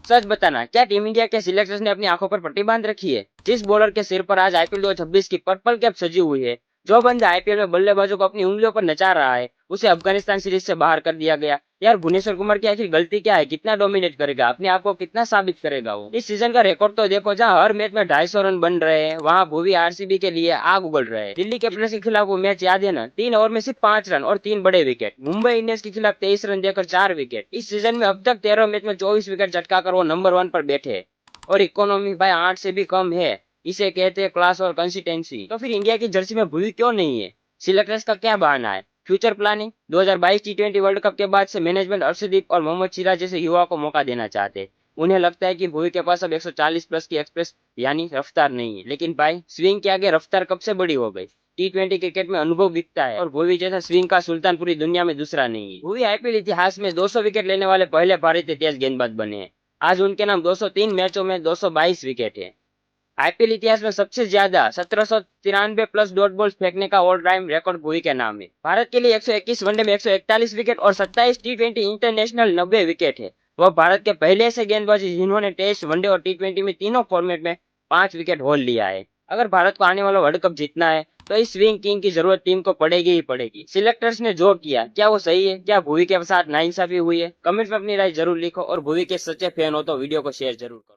सच बताना, क्या team India के सिलेक्टर्स ने अपनी आंखों पर पट्टी बांध रखी है? जिस बॉलर के सिर पर आज आईपीएल 2026 की पर्पल कैप सजी हुई है, जो बंदा आईपीएल में बल्लेबाजों को अपनी उंगलियों पर नचा रहा है, उसे अफगानिस्तान सीरीज से बाहर कर दिया गया। यार भुवनेश्वर कुमार की आखिर गलती क्या है? कितना डोमिनेट करेगा, अपने आप को कितना साबित करेगा वो? इस सीजन का रिकॉर्ड तो देखो, जहां हर मैच में 250 रन बन रहे हैं, वहां भुवी आरसीबी के लिए आग उगल रहे हैं। दिल्ली कैपिटल्स के खिलाफ वो मैच याद है ना? 3 ओवर में सिर्फ 5 रन और 3 बड़े विकेट। मुंबई इंडियंस के खिलाफ 23 रन देकर 4 विकेट। इस सीजन में अब तक 13 मैच में 24 विकेट चटकाकर वो नंबर 1 पर बैठे। और इकोनॉमी भाई 8 से भी कम है। इसे कहते हैं क्लास और कंसिस्टेंसी। तो फिर इंडिया की जर्सी में भूवी क्यों नहीं है? सिलेक्टर्स का क्या बहाना है? Future planning? 2022 टी20 वर्ल्ड कप के बाद से मैनेजमेंट अर्शदीप और मोहम्मद सिराज जैसे युवा को मौका देना चाहते हैं। उन्हें लगता है कि भुवी के पास अब 140 प्लस की एक्सप्रेस यानी रफ्तार नहीं है। लेकिन भाई स्विंग के आगे रफ्तार कब से बड़ी हो गई? टी20 क्रिकेट में अनुभव दिखता है, और भुवी जैसा स्विंग का सुल्तान पूरी दुनिया में दूसरा नहीं है। भुवी आईपीएल इतिहास में 200 विकेट लेने वाले पहले भारतीय तेज गेंदबाज बने हैं। आज उनके नाम 203 मैचों में 222 विकेट है। आईपीएल इतिहास में सबसे ज्यादा 1793 प्लस डॉट बॉल्स फेंकने का ऑल टाइम रिकॉर्ड भुवी के नाम है। भारत के लिए 121 वनडे में 141 विकेट और 27 टी20 इंटरनेशनल 90 विकेट है। वह भारत के पहले ऐसे गेंदबाज जिन्होंने टेस्ट, वनडे और टी20 में तीनों फॉर्मेट में 5 विकेट होल लिया है। अगर भारत को आने वाला वर्ल्ड कप जीतना है, तो इस स्विंग किंग की जरूरत टीम को पड़ेगी ही पड़ेगी। सिलेक्टर्स ने जो किया, क्या वो सही है? क्या भुवी के साथ नाइंसाफी हुई है? कमेंट में अपनी राय जरूर लिखो, और भुवी के सच्चे फैन हो तो वीडियो को शेयर जरूर करो।